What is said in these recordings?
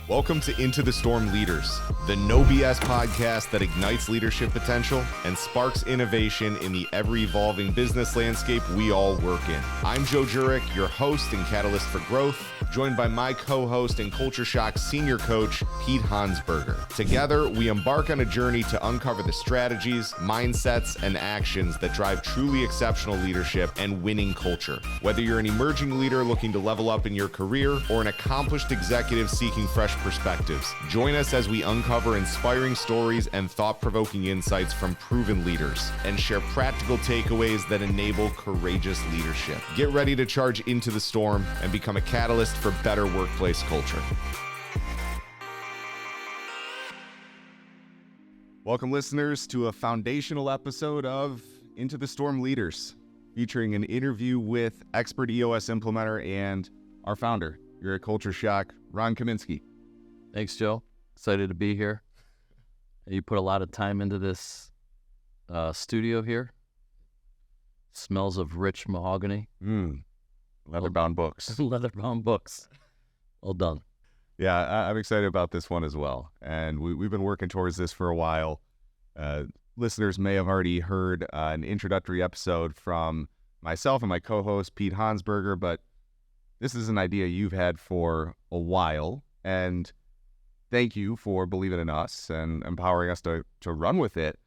Welcome to Into the Storm Leaders, the no BS podcast that ignites leadership potential and sparks innovation in the ever-evolving business landscape we all work in. I'm Joe Jurec, your host and catalyst for growth, joined by my co-host and CultureShoc's senior coach, Pete Hansberger. Together, we embark on a journey to uncover the strategies, mindsets, and actions that drive truly exceptional leadership and winning culture. Whether you're an emerging leader looking to level up in your career or an accomplished executive seeking fresh perspectives, join us as we uncover inspiring stories and thought-provoking insights from proven leaders and share practical takeaways that enable courageous leadership. Get ready to charge into the storm and become a catalyst for better workplace culture. Welcome, listeners, to a foundational episode of Into the Storm Leaders, featuring an interview with expert EOS Implementer and our founder here at CultureShoc, Ron Kaminski. Thanks, Joe. Excited to be here. You put a lot of time into this studio here. Smells of rich mahogany. Leather-bound books. Leather-bound books. Well done. Yeah, I'm excited about this one as well. And we've been working towards this for a while. Listeners may have already heard an introductory episode from myself and my co-host, Pete Hansberger, but this is an idea you've had for a while. And thank you for believing in us and empowering us to run with it.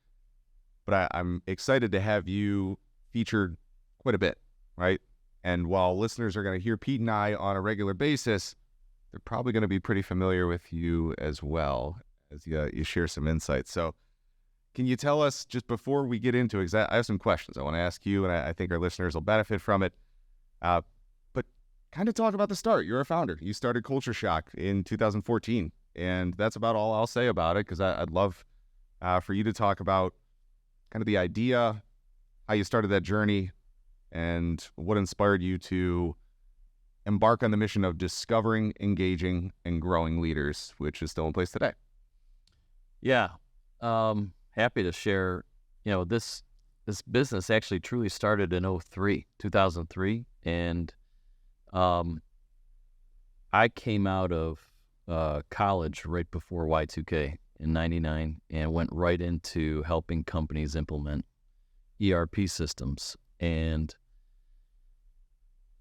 But I'm excited to have you featured quite a bit, right? And while listeners are going to hear Pete and I on a regular basis, they're probably going to be pretty familiar with you as well as you share some insights. So can you tell us, just before we get into it, I have some questions I want to ask you, and I think our listeners will benefit from it. But kind of talk about the start. You're a founder. You started CultureShoc in 2014. And that's about all I'll say about it, because I'd love for you to talk about kind of the idea, how you started that journey, and what inspired you to embark on the mission of discovering, engaging, and growing leaders, which is still in place today. Yeah. Happy to share. You know, this business actually truly started in 2003. And I came out of college right before Y2K in 99 and went right into helping companies implement ERP systems. And,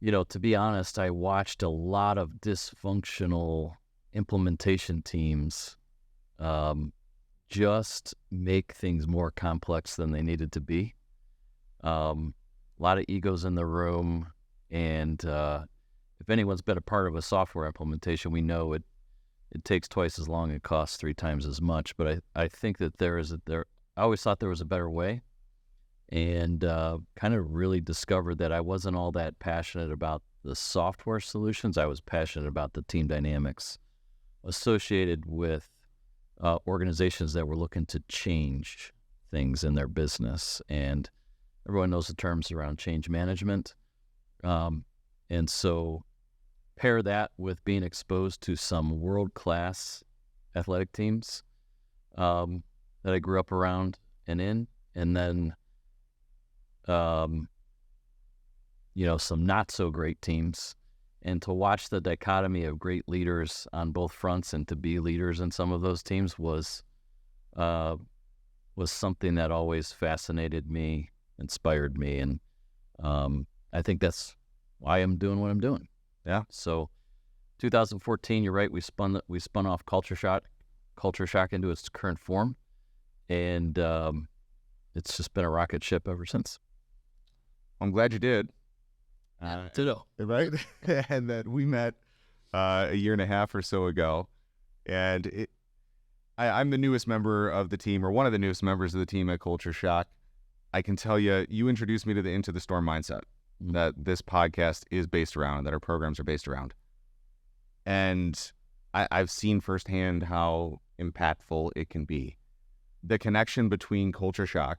you know, to be honest, I watched a lot of dysfunctional implementation teams just make things more complex than they needed to be. A lot of egos in the room. And if anyone's been a part of a software implementation, we know it takes twice as long, it costs 3 times as much. But I think that I always thought there was a better way, and kind of really discovered that I wasn't all that passionate about the software solutions. I was passionate about the team dynamics associated with organizations that were looking to change things in their business. And everyone knows the terms around change management. And so pair that with being exposed to some world-class athletic teams that I grew up around and in, and then, you know, some not-so-great teams, and to watch the dichotomy of great leaders on both fronts and to be leaders in some of those teams was something that always fascinated me, inspired me, and I think that's why I'm doing what I'm doing. Yeah. So 2014, you're right, we spun off CultureShoc into its current form, and it's just been a rocket ship ever since. I'm glad you did. Ditto. Right? And that we met a year and a half or so ago, and I'm the newest member of the team, or one of the newest members of the team at CultureShoc. I can tell you introduced me to the Into the Storm mindset that this podcast is based around, that our programs are based around. And I've seen firsthand how impactful it can be. The connection between CultureShoc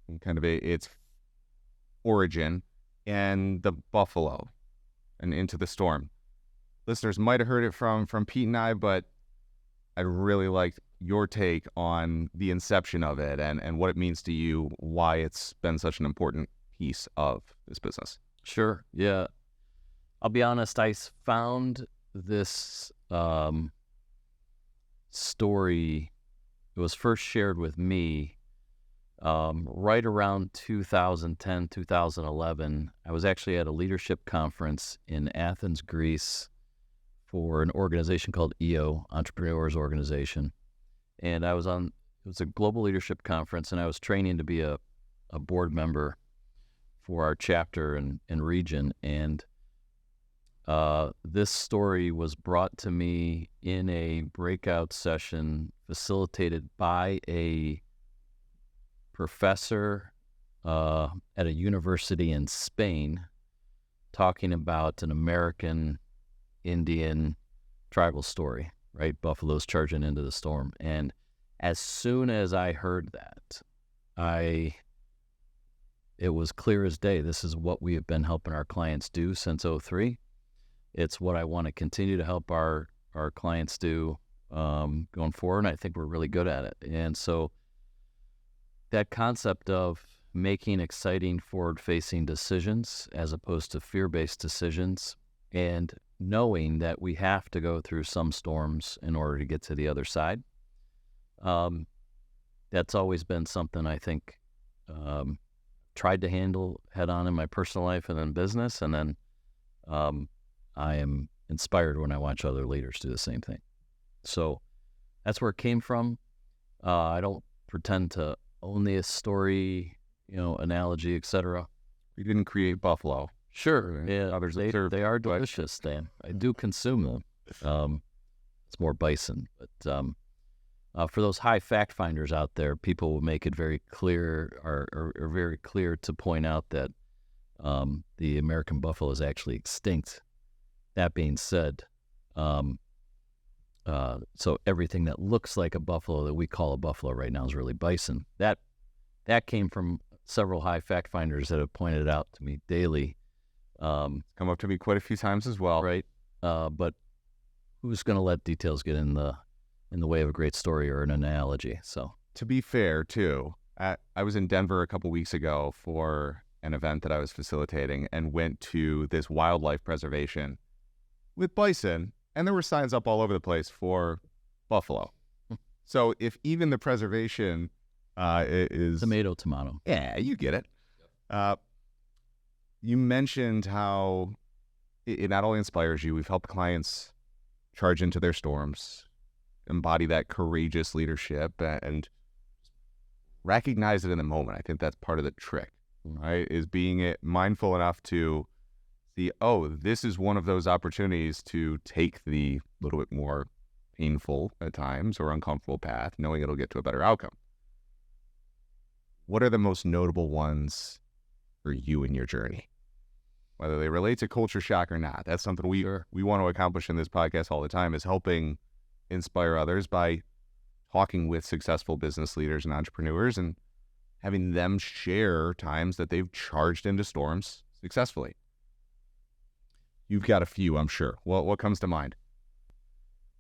and kind of its origin and the Buffalo and Into the Storm. Listeners might have heard it from Pete and I, but I really liked your take on the inception of it and what it means to you, why it's been such an important piece of this business. Sure. Yeah. I'll be honest, I found this story, it was first shared with me right around 2010, 2011. I was actually at a leadership conference in Athens, Greece for an organization called EO, Entrepreneurs Organization. And it was a global leadership conference, and I was training to be a board member for our chapter and region. And this story was brought to me in a breakout session facilitated by a professor at a university in Spain, talking about an American Indian tribal story, right? Buffaloes charging into the storm. And as soon as I heard that, it was clear as day. This is what we have been helping our clients do since 2003. It's what I want to continue to help our clients do going forward. And I think we're really good at it. And so that concept of making exciting forward-facing decisions as opposed to fear-based decisions, and knowing that we have to go through some storms in order to get to the other side, that's always been something I think tried to handle head-on in my personal life and in business. And then I am inspired when I watch other leaders do the same thing. So that's where it came from. I don't pretend to own the story, analogy, etc. You didn't create buffalo. Sure. Yeah, others they are delicious, Dan. I do consume them. It's more bison. But for those high fact finders out there, people will make it very clear, or very clear to point out that the American buffalo is actually extinct. That being said, so everything that looks like a buffalo that we call a buffalo right now is really bison. That came from several high fact finders that have pointed out to me daily. Come up to me quite a few times as well. Right. But who's going to let details get in the way of a great story or an analogy? So to be fair, too, I was in Denver a couple weeks ago for an event that I was facilitating, and went to this wildlife preservation with bison, and there were signs up all over the place for buffalo. So if even the preservation is tomato, yeah, you get it. You mentioned how it not only inspires you, we've helped clients charge into their storms, embody that courageous leadership, and recognize it in the moment. I think that's part of the trick, right? Is being mindful enough to see, this is one of those opportunities to take the little bit more painful at times or uncomfortable path, knowing it'll get to a better outcome. What are the most notable ones for you in your journey? Whether they relate to culture shock or not, that's something we want to accomplish in this podcast all the time, is helping inspire others by talking with successful business leaders and entrepreneurs and having them share times that they've charged into storms successfully. You've got a few, I'm sure. What comes to mind?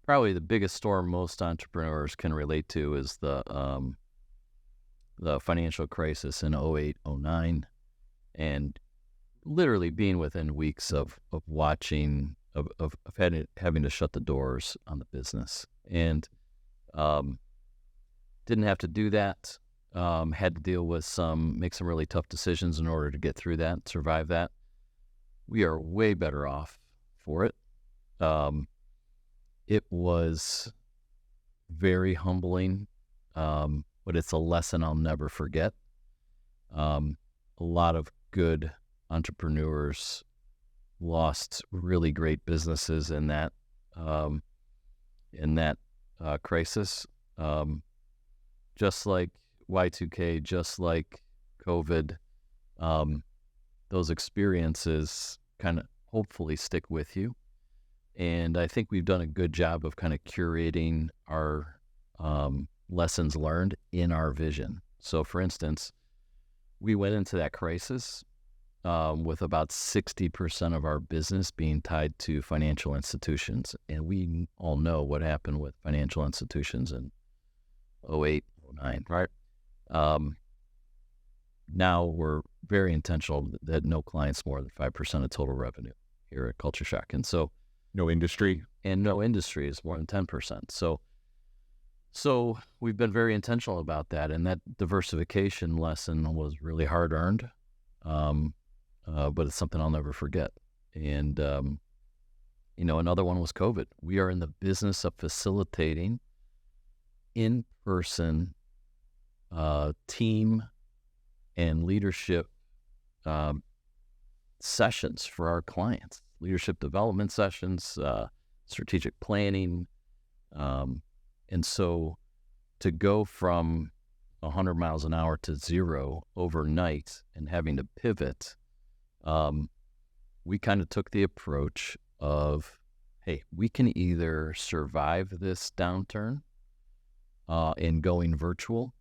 Probably the biggest storm most entrepreneurs can relate to is the financial crisis in 2008, 2009, and literally being within weeks of watching, of having to shut the doors on the business. And didn't have to do that. Had to deal with make some really tough decisions in order to get through that, survive that. We are way better off for it. It was very humbling, but it's a lesson I'll never forget. A lot of good entrepreneurs lost really great businesses in that crisis. Just like Y2K, just like COVID, those experiences kind of hopefully stick with you. And I think we've done a good job of kind of curating our lessons learned in our vision. So for instance, we went into that crisis with about 60% of our business being tied to financial institutions. And we all know what happened with financial institutions in 2008, 2009, right? Now we're very intentional that no client's more than 5% of total revenue here at CultureShoc. And so no industry is more than 10%. So So we've been very intentional about that, and that diversification lesson was really hard earned, but it's something I'll never forget. And another one was COVID. We are in the business of facilitating in-person team and leadership sessions for our clients, leadership development sessions, strategic planning. And so to go from 100 miles an hour to zero overnight and having to pivot, we kind of took the approach of, hey, we can either survive this downturn in going virtual,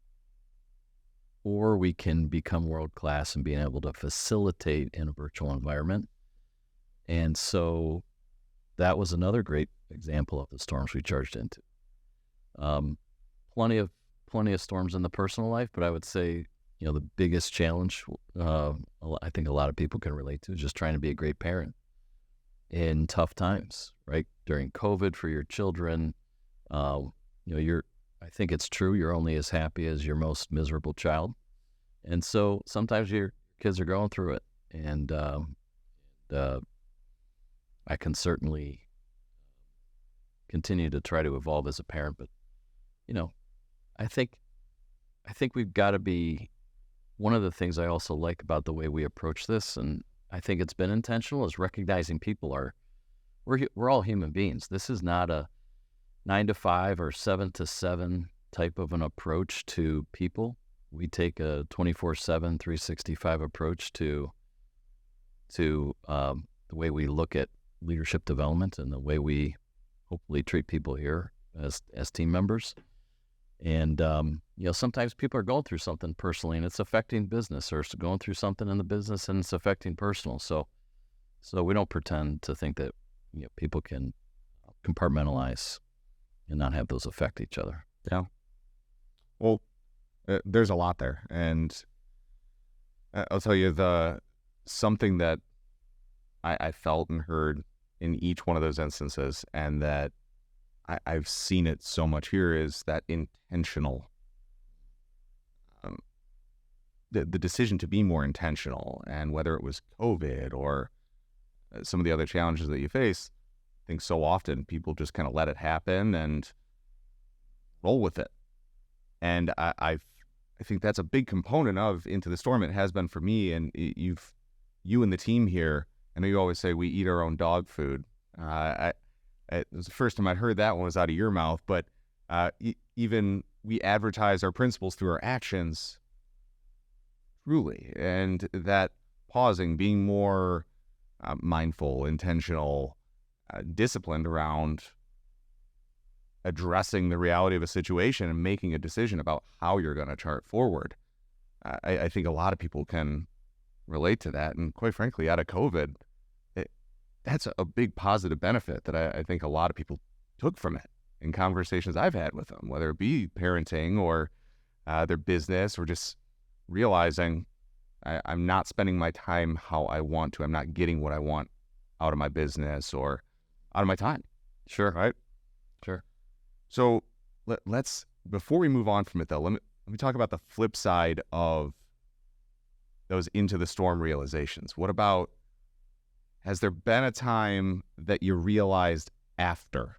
or we can become world-class in being able to facilitate in a virtual environment. And so that was another great example of the storms we charged into. Plenty of storms in the personal life, but I would say, the biggest challenge I think a lot of people can relate to is just trying to be a great parent in tough times, right? During COVID for your children, I think it's true, you're only as happy as your most miserable child. And so sometimes your kids are going through it. And I can certainly continue to try to evolve as a parent, but I think we've got to be, one of the things I also like about the way we approach this, and I think it's been intentional, is recognizing we're all human beings. This is not a 9 to 5 or 7 to 7 type of an approach to people. We take a 24/7, 365 approach to the way we look at leadership development and the way we hopefully treat people here as team members. And, sometimes people are going through something personally and it's affecting business, or it's going through something in the business and it's affecting personal. So we don't pretend to think that, people can compartmentalize and not have those affect each other. Yeah. Well, there's a lot there. And I'll tell you, something that I felt and heard in each one of those instances, and that I've seen it so much here, is that intentional, the decision to be more intentional. And whether it was COVID or some of the other challenges that you face, I think so often people just kind of let it happen and roll with it. And I think that's a big component of Into the Storm. It has been for me. And you and the team here, I know you always say we eat our own dog food. It was the first time I'd heard that one was out of your mouth, but even we advertise our principles through our actions, truly. And that pausing, being more mindful, intentional, disciplined around addressing the reality of a situation and making a decision about how you're going to chart forward. I think a lot of people can relate to that. And quite frankly, out of COVID, that's a big positive benefit that I think a lot of people took from it in conversations I've had with them, whether it be parenting or their business, or just realizing I'm not spending my time how I want to. I'm not getting what I want out of my business or out of my time. Sure. Right? Sure. So let's, before we move on from it though, let me talk about the flip side of those Into the Storm realizations. What about, has there been a time that you realized after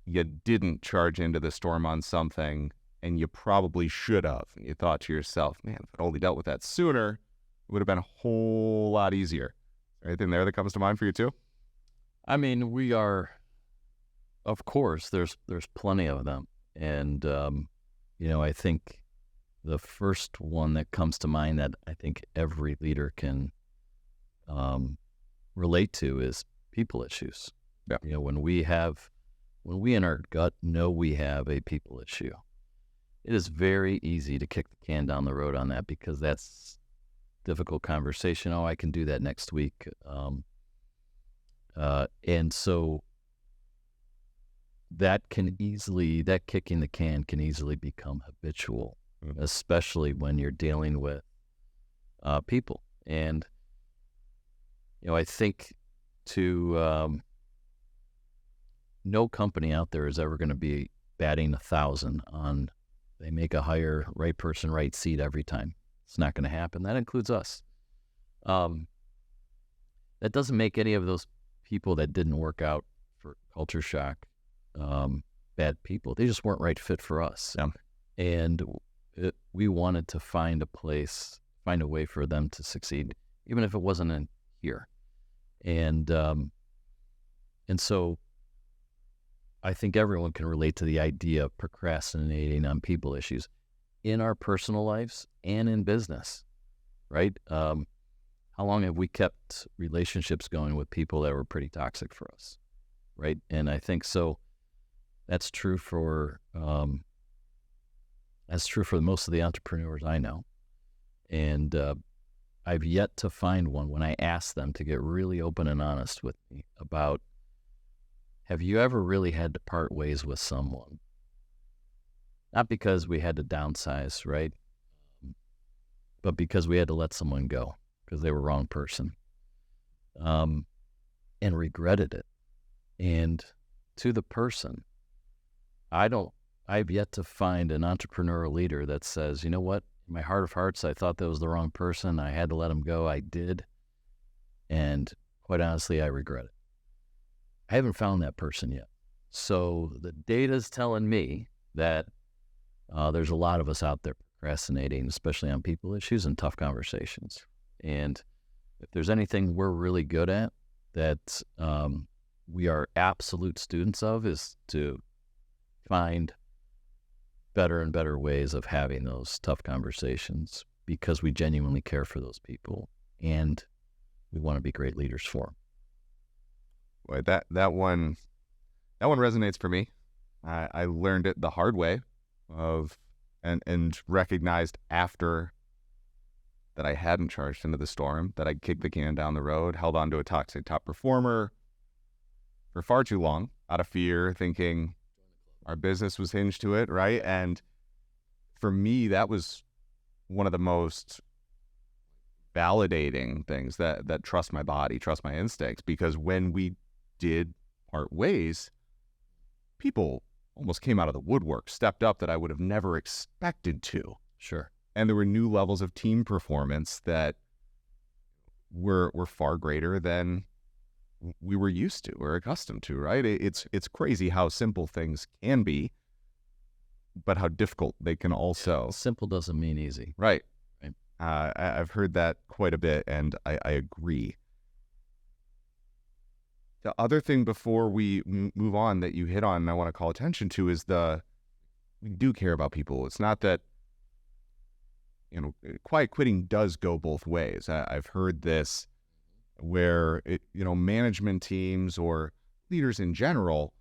you didn't charge into the storm on something and you probably should have? And you thought to yourself, man, if I'd only dealt with that sooner, it would have been a whole lot easier. Anything there that comes to mind for you too? I mean, we are, of course, there's plenty of them. And, I think the first one that comes to mind that I think every leader can relate to is people issues. Yeah. When we in our gut know we have a people issue, it is very easy to kick the can down the road on that, because that's difficult conversation. Oh, I can do that next week. And so that kicking the can can easily become habitual, especially when you're dealing with people. And I think no company out there is ever going to be batting 1,000 on they make a hire, right person, right seat every time. It's not going to happen. That includes us. That doesn't make any of those people that didn't work out for Culture Shock bad people. They just weren't right fit for us. Yeah. And we wanted to find a way for them to succeed, even if it wasn't in here. And so I think everyone can relate to the idea of procrastinating on people issues in our personal lives and in business, right? How long have we kept relationships going with people that were pretty toxic for us, right? And I think so. That's true for most of the entrepreneurs I know, and I've yet to find one when I ask them to get really open and honest with me about, have you ever really had to part ways with someone? Not because we had to downsize, right? But because we had to let someone go because they were wrong person, and regretted it. And to the person, I've yet to find an entrepreneurial leader that says, you know what, in my heart of hearts, I thought that was the wrong person. I had to let him go. I did. And quite honestly, I regret it. I haven't found that person yet. So the data's telling me that there's a lot of us out there procrastinating, especially on people issues and tough conversations. And if there's anything we're really good at that we are absolute students of, is to find better and better ways of having those tough conversations, because we genuinely care for those people and we want to be great leaders for them. Boy, that one resonates for me. I learned it the hard way and recognized after that I hadn't charged into the storm, that I kicked the can down the road, held on to a toxic top performer for far too long out of fear, thinking our business was hinged to it, right? And for me, that was one of the most validating things, that trust my body, trust my instincts, because when we did part ways, people almost came out of the woodwork, stepped up that I would have never expected to. Sure. And there were new levels of team performance that were far greater than we were used to or accustomed to, right? It's crazy how simple things can be, but how difficult they can also. Simple doesn't mean easy. Right. I've heard that quite a bit, and I agree. The other thing before we move on that you hit on and I want to call attention to is we do care about people. It's not that, quiet quitting does go both ways. I've heard this where, management teams or leaders in general,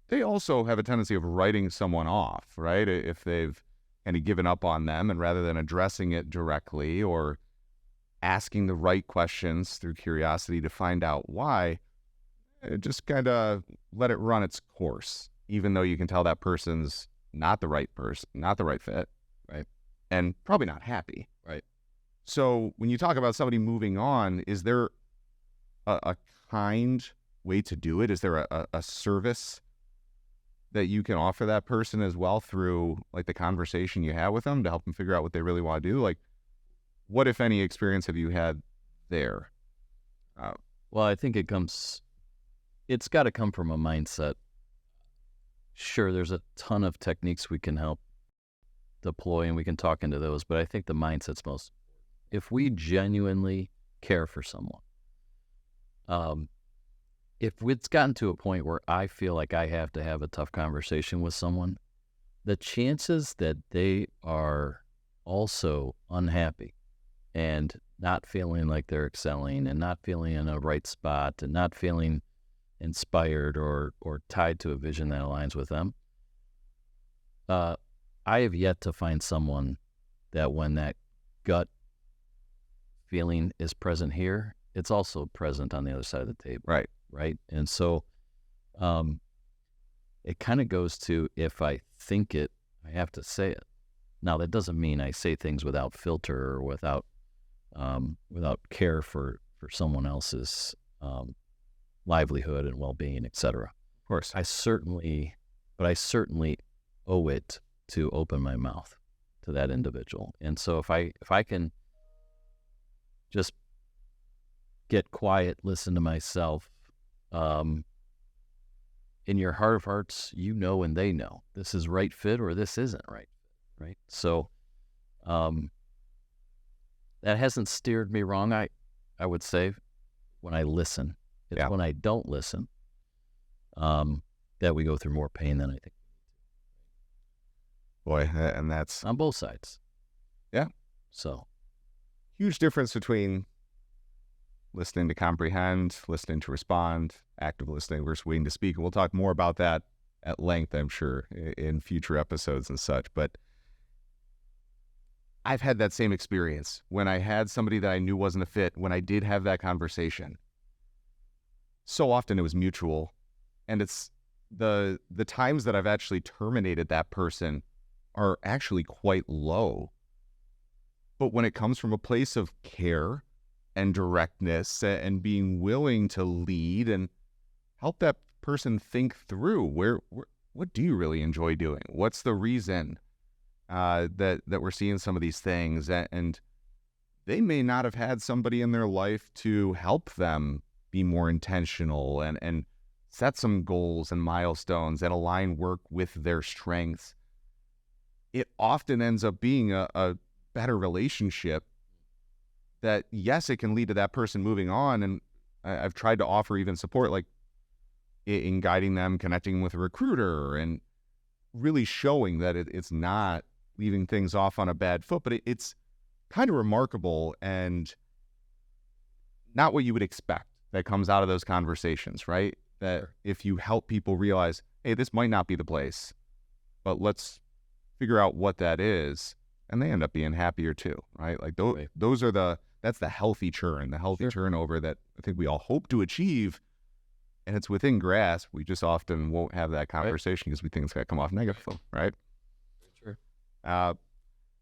they also have a tendency of writing someone off, right? If they've kind of given up on them, and rather than addressing it directly or asking the right questions through curiosity to find out why, just kind of let it run its course, even though you can tell that person's not the right person, not the right fit, right? And probably not happy. Right. So when you talk about somebody moving on, is there a kind way to do it? Is there a service that you can offer that person as well through like the conversation you have with them to help them figure out what they really want to do? Like, what, if any, experience have you had there? Well, I think it's got to come from a mindset. Sure, there's a ton of techniques we can help deploy, and we can talk into those, but I think the mindset's most. If we genuinely care for someone, if it's gotten to a point where I feel like I have to have a tough conversation with someone, the chances that they are also unhappy and not feeling like they're excelling and not feeling in a right spot and not feeling inspired or tied to a vision that aligns with them, I have yet to find someone that when that gut feeling is present here, it's also present on the other side of the table. Right. Right. And so it kind of goes to, if I think it, I have to say it. Now, that doesn't mean I say things without filter or without care for someone else's livelihood and well-being, et cetera. Of course. I certainly but I certainly owe it to open my mouth to that individual. And so if I can just get quiet, listen to myself, in your heart of hearts, you know, and they know this is right fit or this isn't right fit, right? So that hasn't steered me wrong, I would say, when I listen. It's when I don't listen that we go through more pain than I think. Boy, and that's on both sides. Yeah. So huge difference between listening to comprehend, listening to respond, active listening versus waiting to speak. And we'll talk more about that at length, I'm sure, in future episodes and such. But I've had that same experience when I had somebody that I knew wasn't a fit, when I did have that conversation. So often it was mutual. And it's the times that I've actually terminated that person are actually quite low. But when it comes from a place of care and directness and being willing to lead and help that person think through what do you really enjoy doing? What's the reason that we're seeing some of these things? And they may not have had somebody in their life to help them be more intentional and set some goals and milestones and align work with their strengths. It often ends up being a better relationship that, yes, it can lead to that person moving on. And I've tried to offer even support, like in guiding them, connecting with a recruiter, and really showing that it's not leaving things off on a bad foot, but it's kind of remarkable and not what you would expect that comes out of those conversations, right? That if you help people realize, hey, this might not be the place, but let's figure out what that is, and they end up being happier too, right? Like those are that's the healthy churn, the healthy turnover that I think we all hope to achieve, and it's within grasp. We just often won't have that conversation because we think it's going to come off negative, right? Sure.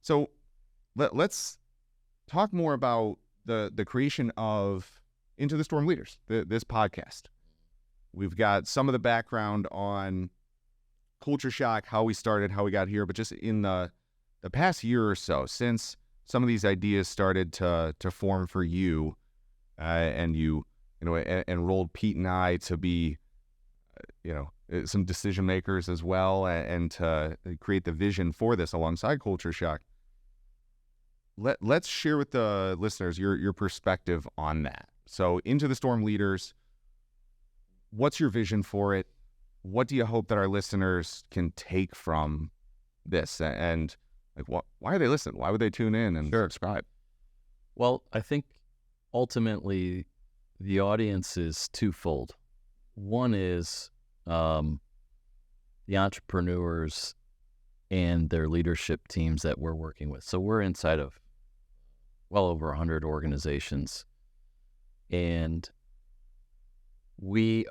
So let's talk more about the creation of Into the Storm Leaders, this podcast. We've got some of the background on Culture Shock, how we started, how we got here, but just in the past year or so, since some of these ideas started to form for you, and you enrolled Pete and I to be, some decision makers as well, and to create the vision for this alongside Culture Shock. Let's share with the listeners your perspective on that. So, Into the Storm Leaders, what's your vision for it? What do you hope that our listeners can take from this? And like, why are they listening? Why would they tune in and subscribe? Well, I think ultimately the audience is twofold. One is the entrepreneurs and their leadership teams that we're working with. So we're inside of well over 100 organizations, and we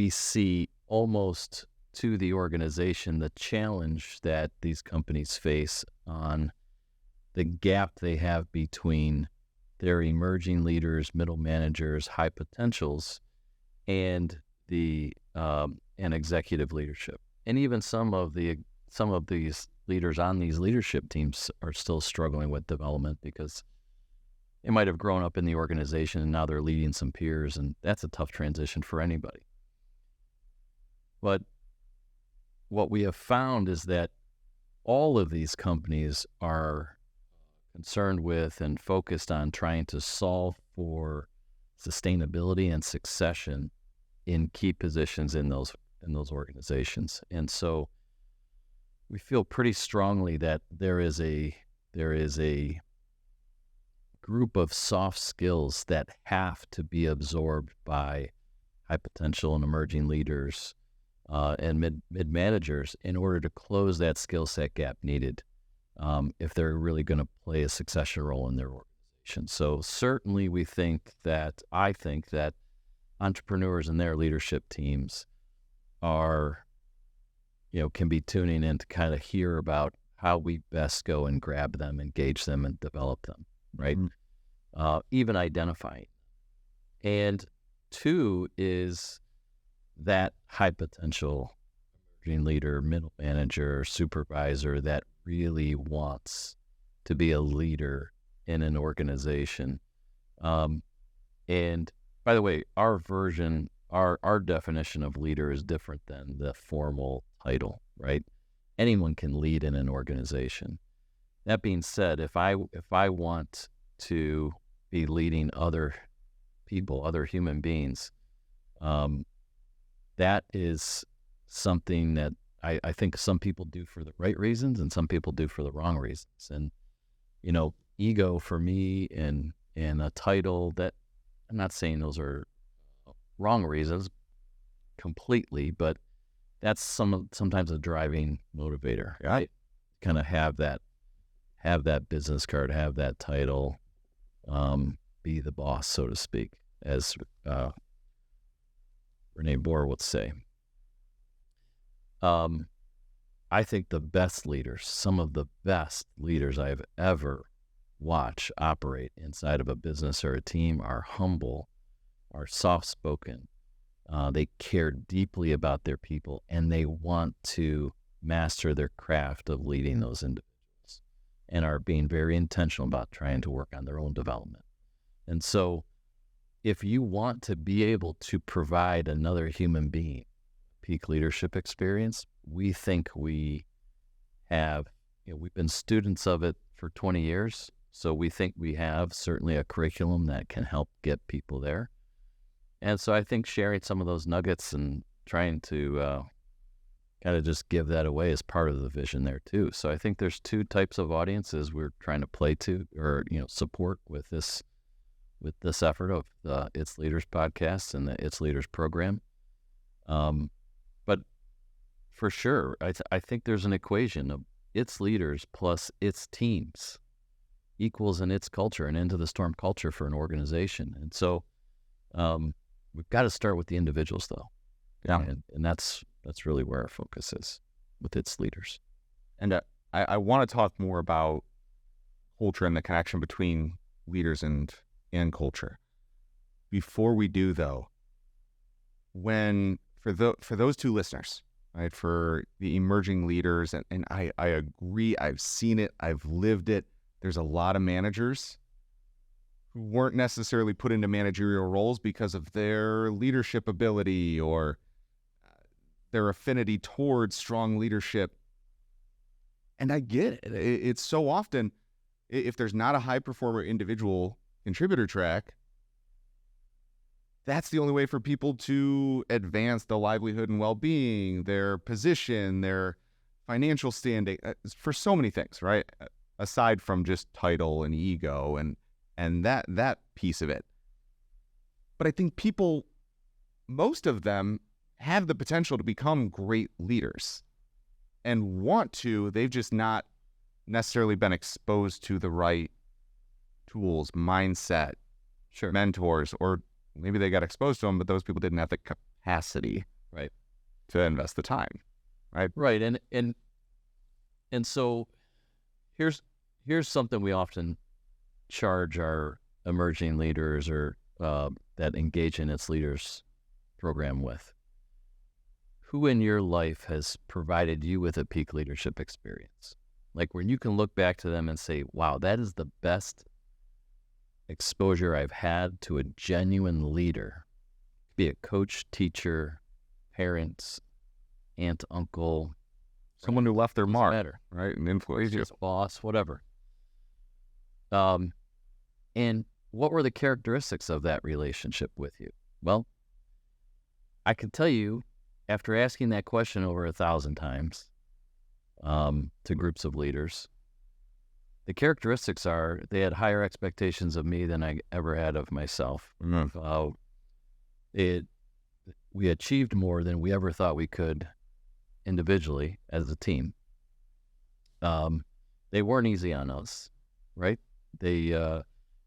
see almost to the organization the challenge that these companies face on the gap they have between their emerging leaders, middle managers, high potentials, and the and executive leadership. And even some of these leaders on these leadership teams are still struggling with development because they might have grown up in the organization and now they're leading some peers, and that's a tough transition for anybody. But what we have found is that all of these companies are concerned with and focused on trying to solve for sustainability and succession in key positions in those organizations. And so we feel pretty strongly that there is a group of soft skills that have to be absorbed by high potential and emerging leaders and mid managers in order to close that skill set gap needed if they're really going to play a succession role in their organization. So certainly I think that entrepreneurs and their leadership teams can be tuning in to kind of hear about how we best go and grab them, engage them, and develop them, right? Mm-hmm. Even identifying. And two is that high potential emerging leader, middle manager, supervisor that really wants to be a leader in an organization. And by the way, our definition of leader is different than the formal title, right? Anyone can lead in an organization. That being said, if I want to be leading other people, other human beings, that is something that I think some people do for the right reasons and some people do for the wrong reasons. And, ego for me and a title, that I'm not saying those are wrong reasons completely, but that's sometimes a driving motivator, right? Kind of have that business card, have that title, be the boss, so to speak, as Renee Bohr would say. I think the best leaders, some of the best leaders I've ever watched operate inside of a business or a team, are humble, are soft-spoken. They care deeply about their people, and they want to master their craft of leading those individuals, and are being very intentional about trying to work on their own development. And so if you want to be able to provide another human being peak leadership experience, we think we have, we've been students of it for 20 years. So we think we have certainly a curriculum that can help get people there. And so I think sharing some of those nuggets and trying to kind of just give that away is part of the vision there too. So I think there's two types of audiences we're trying to play to, or support with this effort of the It's Leaders podcast and the It's Leaders program. But for sure, I think there's an equation of It's Leaders plus It's Teams equals an It's culture, an Into the Storm culture for an organization. And so we've got to start with the individuals, though. Yeah. And that's really where our focus is with It's Leaders. And I want to talk more about culture and the connection between leaders and culture. Before we do, though, for those two listeners, right, for the emerging leaders, and I agree, I've seen it, I've lived it. There's a lot of managers who weren't necessarily put into managerial roles because of their leadership ability or their affinity towards strong leadership. And I get it. It's so often, if there's not a high performer individual contributor track, that's the only way for people to advance the livelihood and well-being, their position, their financial standing, for so many things, right? Aside from just title and ego and that piece of it. But I think people, most of them, have the potential to become great leaders and want to. They've just not necessarily been exposed to the right tools, mindset, mentors, or maybe they got exposed to them, but those people didn't have the capacity, right, to invest the time, right? Right, and so here's something we often charge our emerging leaders or that engage in It's Leaders program with. Who in your life has provided you with a peak leadership experience? Like when you can look back to them and say, wow, that is the best exposure I've had to a genuine leader, be a coach, teacher, parents, aunt, uncle, someone who left their mark, right, and influenced you, boss, whatever. And what were the characteristics of that relationship with you? Well, I can tell you, after asking that question over 1,000 times to groups of leaders, the characteristics are they had higher expectations of me than I ever had of myself. Mm-hmm. We achieved more than we ever thought we could individually as a team. They weren't easy on us, right? They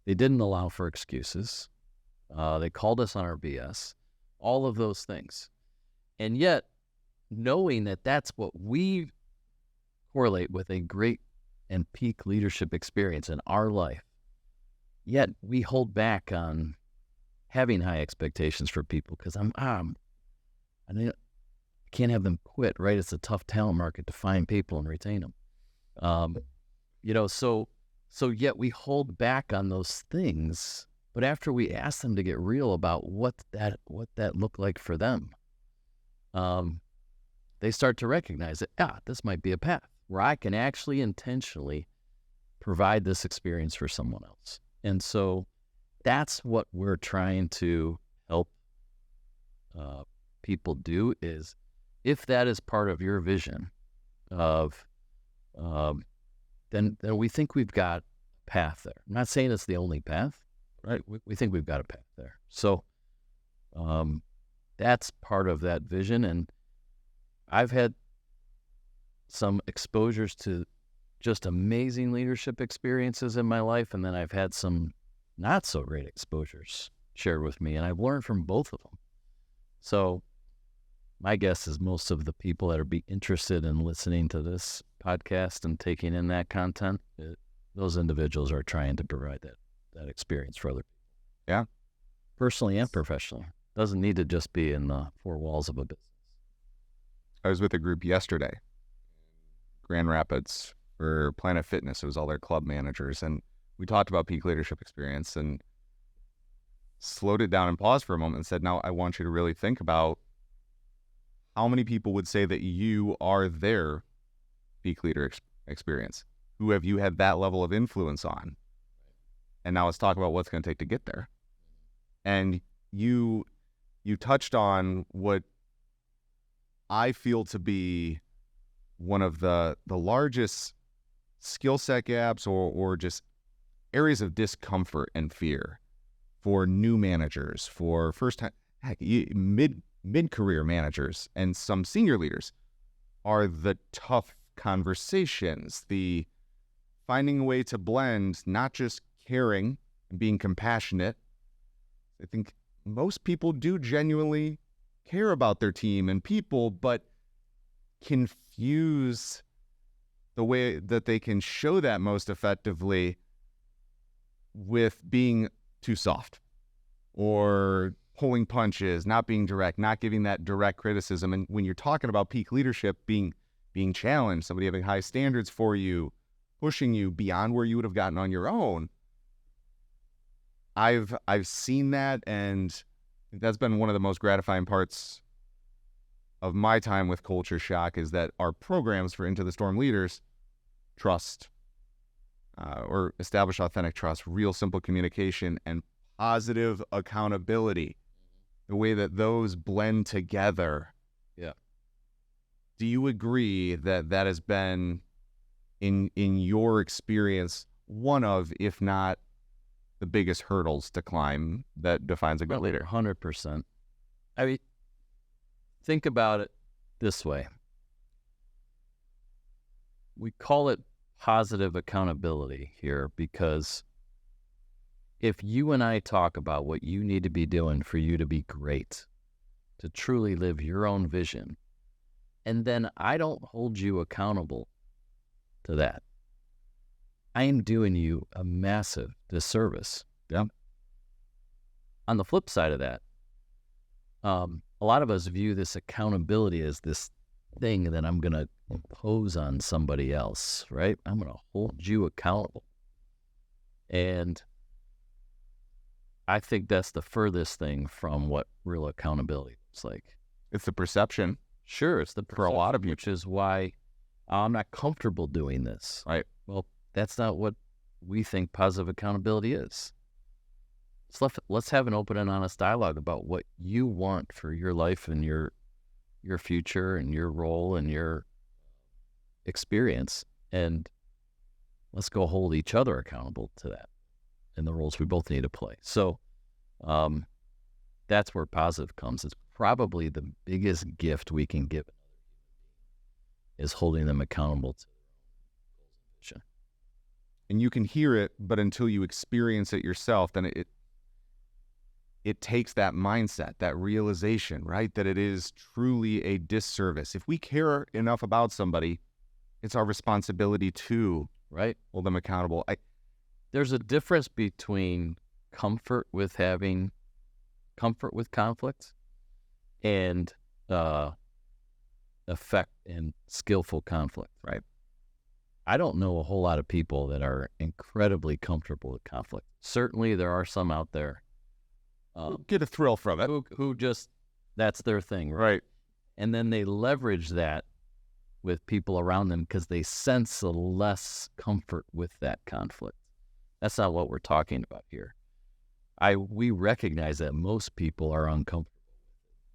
didn't allow for excuses. They called us on our BS, all of those things. And yet, knowing that that's what we correlate with a great and peak leadership experience in our life, yet we hold back on having high expectations for people because I can't can't have them quit, right? It's a tough talent market to find people and retain them. So yet we hold back on those things, but after we ask them to get real about what that looked like for them, they start to recognize that, this might be a path where I can actually intentionally provide this experience for someone else. And so that's what we're trying to help people do, is if that is part of your vision of, then we think we've got a path there. I'm not saying it's the only path, right? We think we've got a path there. So that's part of that vision. And I've had some exposures to just amazing leadership experiences in my life, and then I've had some not so great exposures shared with me, and I've learned from both of them. So my guess is most of the people that are be interested in listening to this podcast and taking in that content, those individuals are trying to provide that experience for other people. Yeah. Personally and professionally. Doesn't need to just be in the four walls of a business. I was with a group yesterday, Grand Rapids, for Planet Fitness. It was all their club managers, and we talked about peak leadership experience and slowed it down and paused for a moment and said, now I want you to really think about how many people would say that you are their peak leader experience. Who have you had that level of influence on? And now let's talk about what's going to take to get there. And you touched on what I feel to be one of the largest skill set gaps or just areas of discomfort and fear for new managers, for first-time, mid-career managers, and some senior leaders, are the tough conversations, the finding a way to blend, not just caring and being compassionate. I think most people do genuinely care about their team and people, but confuse the way that they can show that most effectively with being too soft or pulling punches, not being direct, not giving that direct criticism. And when you're talking about peak leadership, being challenged, somebody having high standards for you, pushing you beyond where you would have gotten on your own, I've seen that, and that's been one of the most gratifying parts of my time with Culture Shock, is that our programs for Into the Storm leaders trust, or establish authentic trust, real simple communication, and positive accountability, the way that those blend together. Yeah. Do you agree that that has been, in your experience, one of, if not the biggest hurdles to climb that defines a good leader? 100%. I mean, think about it this way. We call it positive accountability here because if you and I talk about what you need to be doing for you to be great, to truly live your own vision, and then I don't hold you accountable to that, I am doing you a massive disservice. Yeah. On the flip side of that, a lot of us view this accountability as this thing that I'm going to impose on somebody else, right? I'm going to hold you accountable. And I think that's the furthest thing from what real accountability looks like. It's the perception. Sure, it's the perception, for a lot of you, which is why I'm not comfortable doing this. Right. Well, that's not what we think positive accountability is. So let's have an open and honest dialogue about what you want for your life and your future and your role and your experience. And let's go hold each other accountable to that and the roles we both need to play. So that's where positive comes. It's probably the biggest gift we can give is holding them accountable to their own vision. And you can hear it, but until you experience it yourself, then it takes that mindset, that realization, right? That it is truly a disservice. If we care enough about somebody, it's our responsibility to, right, hold them accountable. There's a difference between comfort with conflict and effect and skillful conflict. Right. I don't know a whole lot of people that are incredibly comfortable with conflict. Certainly there are some out there Get a thrill from it. who just, that's their thing, right? Right. And then they leverage that with people around them because they sense a less comfort with that conflict. That's not what we're talking about here. We recognize that most people are uncomfortable.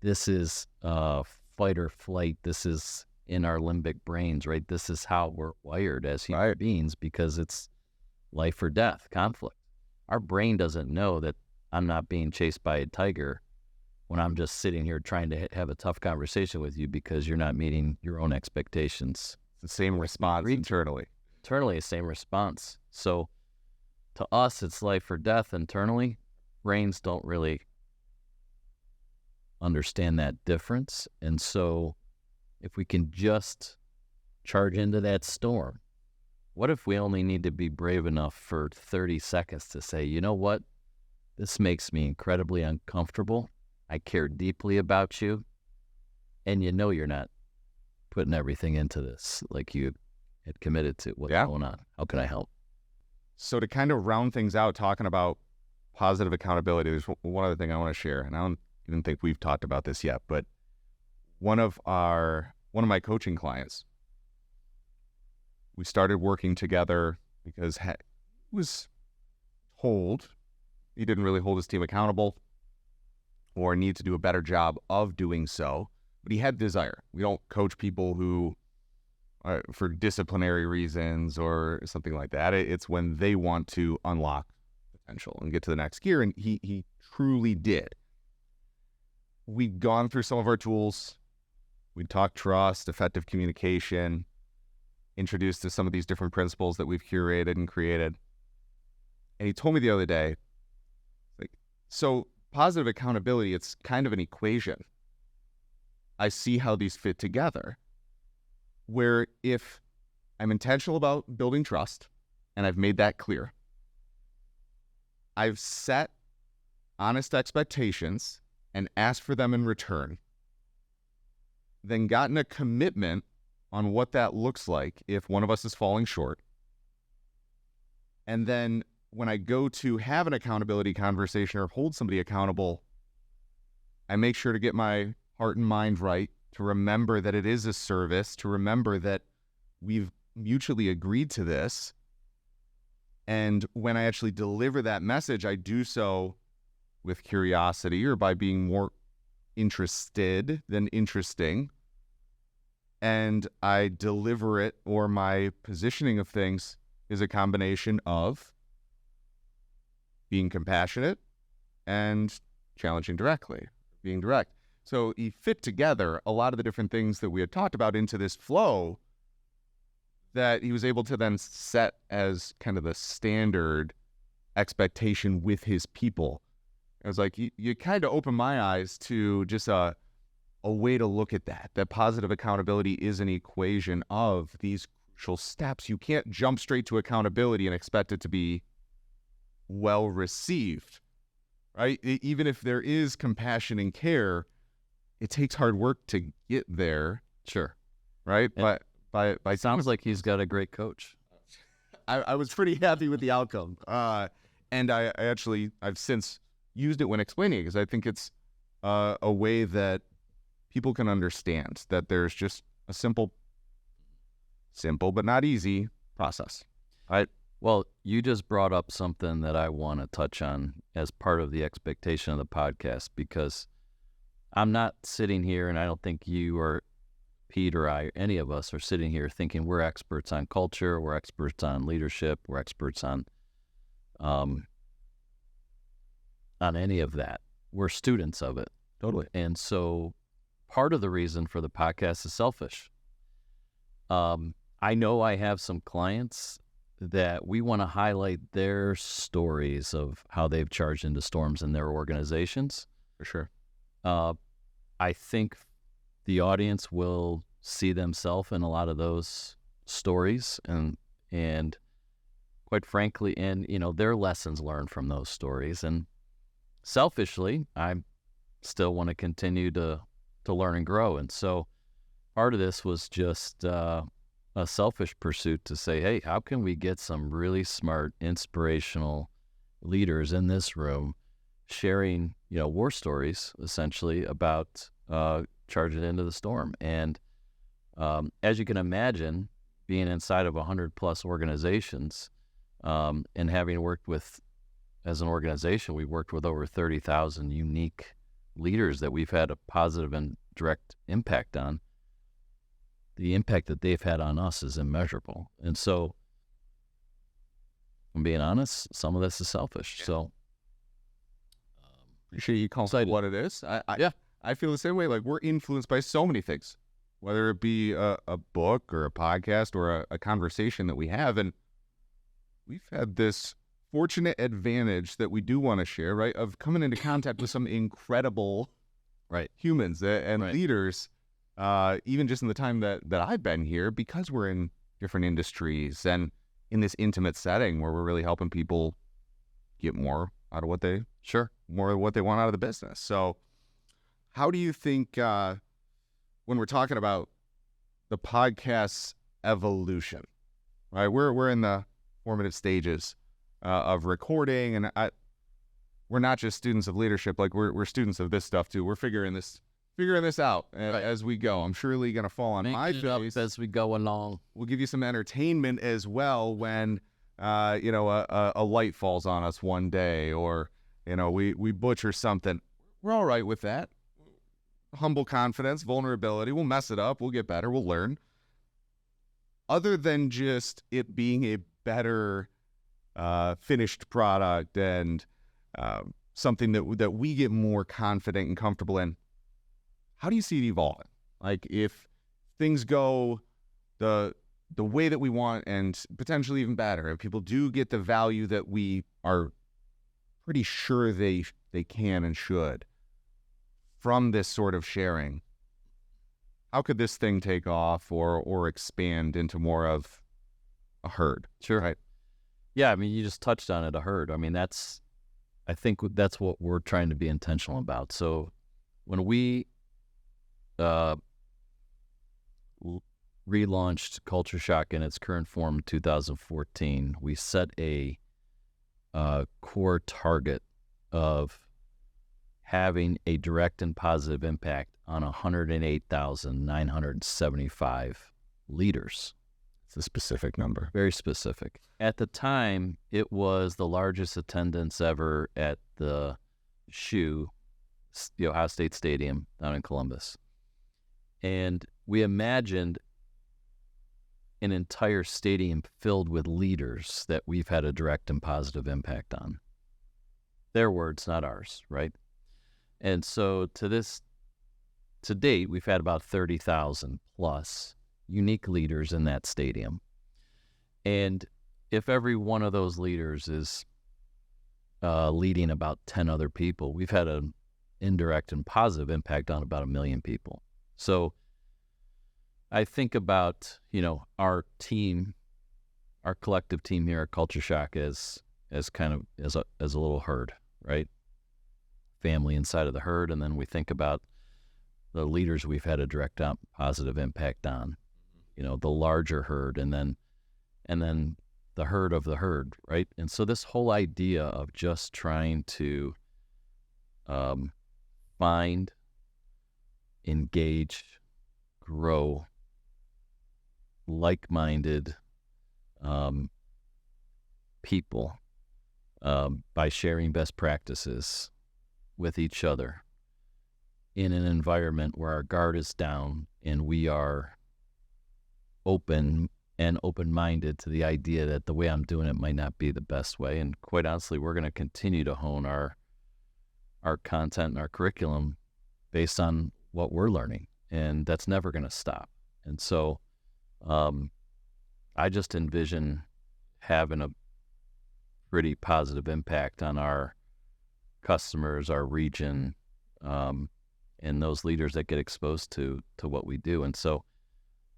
This is fight or flight. This is in our limbic brains, right? This is how we're wired as human beings because it's life or death, conflict. Our brain doesn't know that I'm not being chased by a tiger when I'm just sitting here trying to have a tough conversation with you because you're not meeting your own expectations. It's the same response internally. Internally, the same response. So to us, it's life or death internally. Brains don't really understand that difference. And so if we can just charge into that storm, what if we only need to be brave enough for 30 seconds to say, you know what? This makes me incredibly uncomfortable. I care deeply about you. And you know you're not putting everything into this like you had committed to. What's going on? How can I help? So to kind of round things out, talking about positive accountability, there's one other thing I want to share. And I don't even think we've talked about this yet, but one of my coaching clients, we started working together because he was told he didn't really hold his team accountable or need to do a better job of doing so, but he had desire. We don't coach people who for disciplinary reasons or something like that. It's when they want to unlock potential and get to the next gear, and he truly did. We'd gone through some of our tools. We'd talked trust, effective communication, introduced to some of these different principles that we've curated and created. And he told me the other day, like, so positive accountability, it's kind of an equation. I see how these fit together, where if I'm intentional about building trust, and I've made that clear, I've set honest expectations and asked for them in return, then gotten a commitment on what that looks like if one of us is falling short. And then when I go to have an accountability conversation or hold somebody accountable, I make sure to get my heart and mind right, to remember that it is a service, to remember that we've mutually agreed to this. And when I actually deliver that message, I do so with curiosity or by being more interested than interesting. And I deliver it, or my positioning of things is a combination of being compassionate and challenging directly, being direct. So he fit together a lot of the different things that we had talked about into this flow that he was able to then set as kind of the standard expectation with his people. I was like, you kind of opened my eyes to just a way to look at that positive accountability is an equation of these crucial steps. You can't jump straight to accountability and expect it to be well received, right? Even if there is compassion and care, it takes hard work to get there. Sure. Right? And by sounds like he's got a great coach. I was pretty happy with the outcome. And I've since used it when explaining it, because I think it's a way that people can understand that there's just a simple but not easy process, right? Well, you just brought up something that I want to touch on as part of the expectation of the podcast, because I'm not sitting here, and I don't think you or Pete or I, any of us, are sitting here thinking we're experts on culture, we're experts on leadership, we're experts on any of that. We're students of it. Totally. And so part of the reason for the podcast is selfish. I know I have some clients that we want to highlight their stories of how they've charged into storms in their organizations. For sure. I think the audience will see themselves in a lot of those stories and quite frankly, and their lessons learned from those stories. And selfishly, I still want to continue to learn and grow. And so part of this was just a selfish pursuit to say, hey, how can we get some really smart, inspirational leaders in this room sharing, war stories, essentially, about charging into the storm. And as you can imagine, being inside of 100-plus organizations and having worked with, as an organization, we've worked with over 30,000 unique leaders that we've had a positive and direct impact on. The impact that they've had on us is immeasurable. And so, if I'm being honest, some of this is selfish. Yeah. So, appreciate you calling it what it is. I feel the same way. Like, we're influenced by so many things, whether it be a book or a podcast or a conversation that we have. And we've had this fortunate advantage that we do want to share, right, of coming into contact with some incredible humans and leaders, even just in the time that I've been here, because we're in different industries and in this intimate setting where we're really helping people get more out of what they more of what they want out of the business. So how do you think when we're talking about the podcast's evolution, right? We're in the formative stages of recording, and we're not just students of leadership. Like, we're students of this stuff too. We're figuring this out as we go. I'm surely going to fall on my face as we go along. We'll give you some entertainment as well when a light falls on us one day, or we butcher something. We're all right with that. Humble confidence, vulnerability. We'll mess it up. We'll get better. We'll learn. Other than just it being a better finished product and something that we get more confident and comfortable in, how do you see it evolving? Like, if things go the way that we want, and potentially even better, if people do get the value that we are pretty sure they can and should from this sort of sharing, how could this thing take off or expand into more of a herd? Sure. Right? Yeah, I mean, you just touched on it, a herd. I mean, I think that's what we're trying to be intentional about. So when we relaunched CultureShock in its current form in 2014, we set a core target of having a direct and positive impact on 108,975 leaders. It's a specific number. Very specific. At the time, it was the largest attendance ever at the Ohio State Stadium down in Columbus. And we imagined an entire stadium filled with leaders that we've had a direct and positive impact on. Their words, not ours, right? And so to date, we've had about 30,000 plus unique leaders in that stadium. And if every one of those leaders is leading about 10 other people, we've had an indirect and positive impact on about 1 million people. So I think about, our team, our collective team here at CultureShock as kind of as a little herd, right? Family inside of the herd. And then we think about the leaders we've had a direct positive impact on, the larger herd, and then the herd of the herd, right? And so this whole idea of just trying to find, engage, grow like-minded people by sharing best practices with each other in an environment where our guard is down and we are open and open-minded to the idea that the way I'm doing it might not be the best way. And quite honestly, we're going to continue to hone our content and our curriculum based on what we're learning, and that's never going to stop. And so I just envision having a pretty positive impact on our customers, our region, and those leaders that get exposed to what we do. And so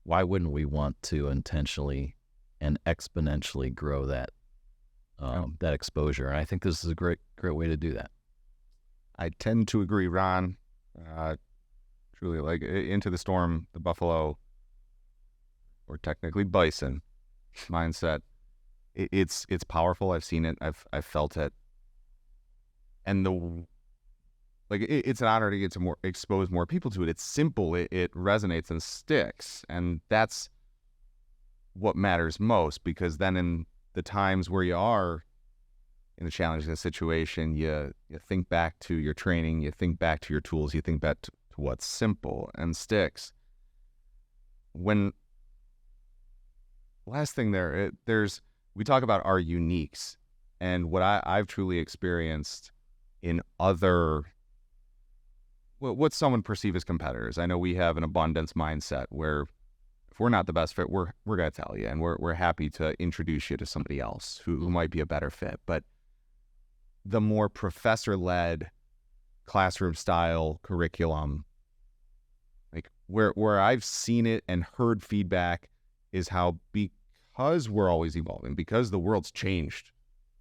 why wouldn't we want to intentionally and exponentially grow that that exposure? And I think this is a great way to do that. I tend to agree, Ron. truly. Like into the storm, the buffalo, or technically bison mindset. It's powerful. I've seen it. I've felt it. And it's an honor to get to expose more people to it. It's simple. It resonates and sticks, and that's what matters most. Because then, in the times where you are in a challenging situation, you think back to your training, you think back to your tools, you think back to what's simple and sticks. Last thing we talk about our uniques, and what I've truly experienced in other, what someone perceive as competitors. I know we have an abundance mindset where if we're not the best fit, we're going to tell you, and we're happy to introduce you to somebody else who might be a better fit. But the more professor-led classroom style curriculum, like where I've seen it and heard feedback, is how because we're always evolving, because the world's changed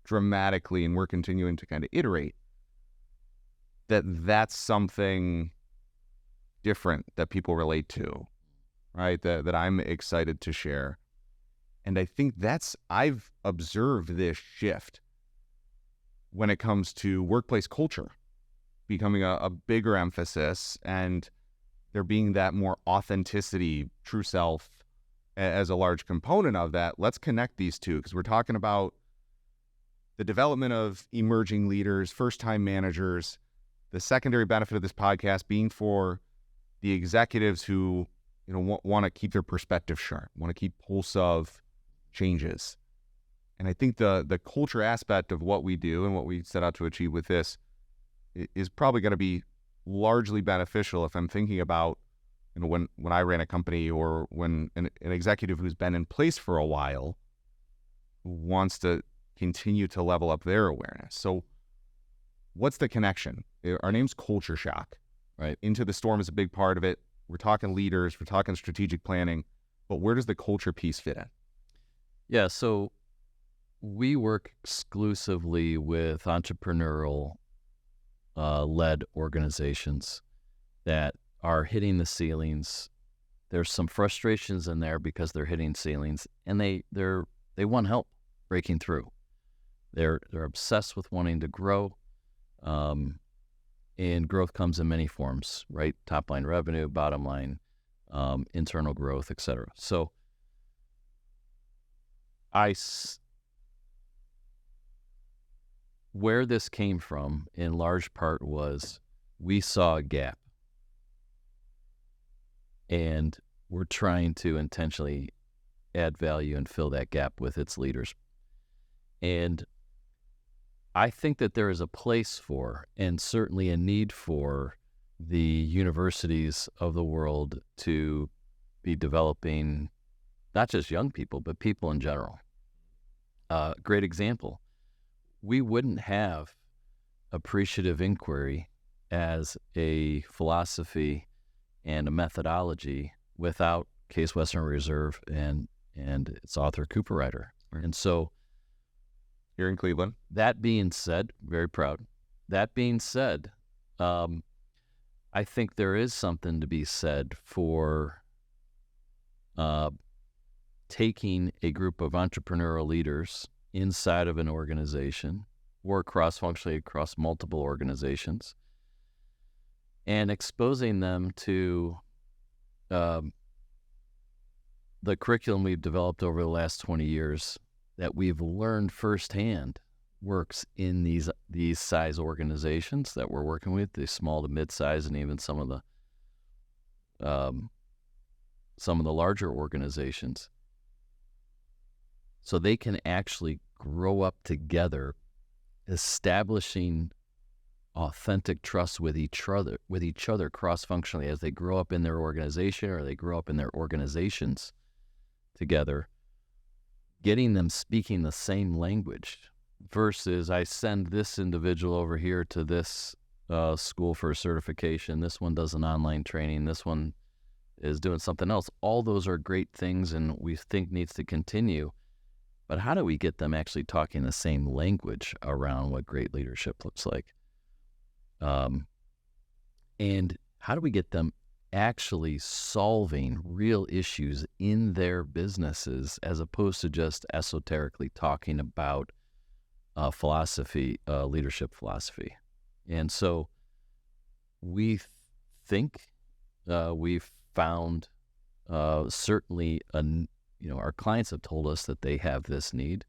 dramatically and we're continuing to kind of iterate, that's something different that people relate to, right? That I'm excited to share. And I think I've observed this shift when it comes to workplace culture becoming a bigger emphasis, and there being that more authenticity, true self as a large component of that. Let's connect these two, because we're talking about the development of emerging leaders, first-time managers. The secondary benefit of this podcast being for the executives who want to keep their perspective sharp, want to keep pulse of changes. And I think the culture aspect of what we do and what we set out to achieve with this is probably going to be largely beneficial if I'm thinking about when I ran a company, or when an executive who's been in place for a while wants to continue to level up their awareness. So what's the connection? Our name's Culture Shock, right? Into the Storm is a big part of it. We're talking leaders, we're talking strategic planning, but where does the culture piece fit in? Yeah, so we work exclusively with entrepreneurial led organizations that are hitting the ceilings. There's some frustrations in there because they're hitting ceilings, and they want help breaking through. They're obsessed with wanting to grow, and growth comes in many forms, right? Top line revenue, bottom line, internal growth, etc. So where this came from in large part was we saw a gap, and we're trying to intentionally add value and fill that gap with its leaders. And I think that there is a place for, and certainly a need for, the universities of the world to be developing not just young people, but people in general. Great example. We wouldn't have appreciative inquiry as a philosophy and a methodology without Case Western Reserve and its author, Cooper Ryder. Right. And so, here in Cleveland. That being said, very proud. That being said, I think there is something to be said for taking a group of entrepreneurial leaders inside of an organization, or cross-functionally across multiple organizations, and exposing them to the curriculum we've developed over the last 20 years that we've learned firsthand works in these size organizations that we're working with, the small to mid-size, and even some of the larger organizations. So they can actually grow up together, establishing authentic trust with each other cross-functionally as they grow up in their organization, or they grow up in their organizations together, getting them speaking the same language, versus I send this individual over here to this school for a certification, this one does an online training, this one is doing something else. All those are great things and we think needs to continue. But how do we get them actually talking the same language around what great leadership looks like? And how do we get them actually solving real issues in their businesses as opposed to just esoterically talking about philosophy, leadership philosophy. And so we think we've found certainly, our clients have told us that they have this need,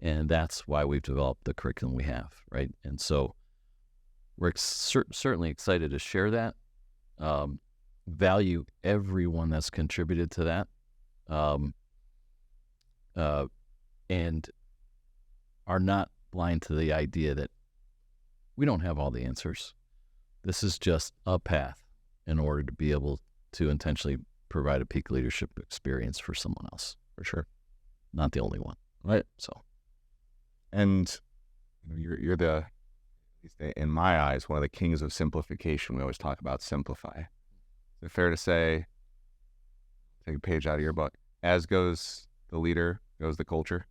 and that's why we've developed the curriculum we have, right? And so we're certainly excited to share that, value everyone that's contributed to that, and are not blind to the idea that we don't have all the answers. This is just a path in order to be able to intentionally provide a peak leadership experience for someone else, for sure. Not the only one, right? So, and you're the, at least in my eyes, one of the kings of simplification. We always talk about simplify. Is it fair to say, take a page out of your book, as goes the leader, goes the culture?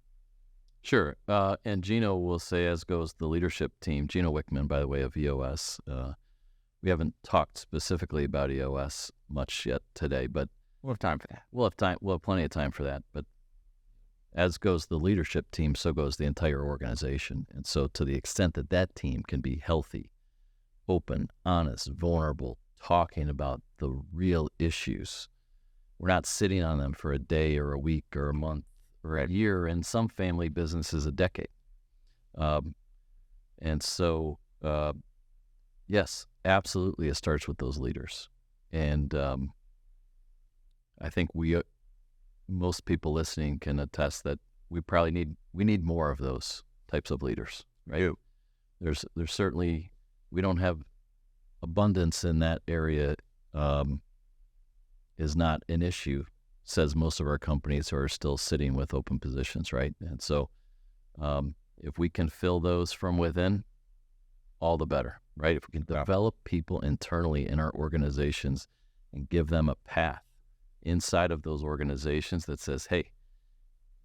Sure. And Gino will say, as goes the leadership team. Gino Wickman, by the way, of EOS. We haven't talked specifically about EOS much yet today, but we'll have time for that. We'll have plenty of time for that. But as goes the leadership team, so goes the entire organization. And so to the extent that that team can be healthy, open, honest, vulnerable, talking about the real issues, we're not sitting on them for a day or a week or a month or a year, in some family businesses, a decade. And so, yes, absolutely, it starts with those leaders. And I think most people listening can attest that we need more of those types of leaders, right? There's certainly, we don't have abundance in that area, is not an issue, says most of our companies who are still sitting with open positions, right? And so if we can fill those from within, all the better, right? If we can develop people internally in our organizations and give them a path inside of those organizations that says, hey,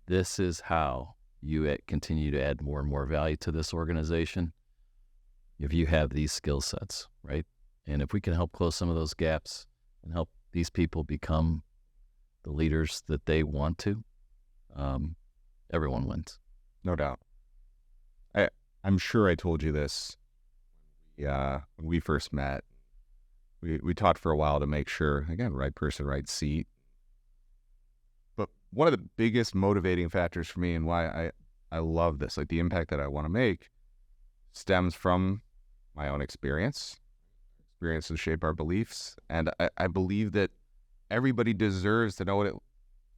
this is how you continue to add more and more value to this organization if you have these skill sets, right? And if we can help close some of those gaps and help these people become the leaders that they want to, everyone wins. No doubt. I'm sure I told you this when we first met. We talked for a while to make sure, again, right person, right seat. But one of the biggest motivating factors for me and why I love this, like the impact that I want to make, stems from my own experiences shape our beliefs. And I believe that everybody deserves to know what it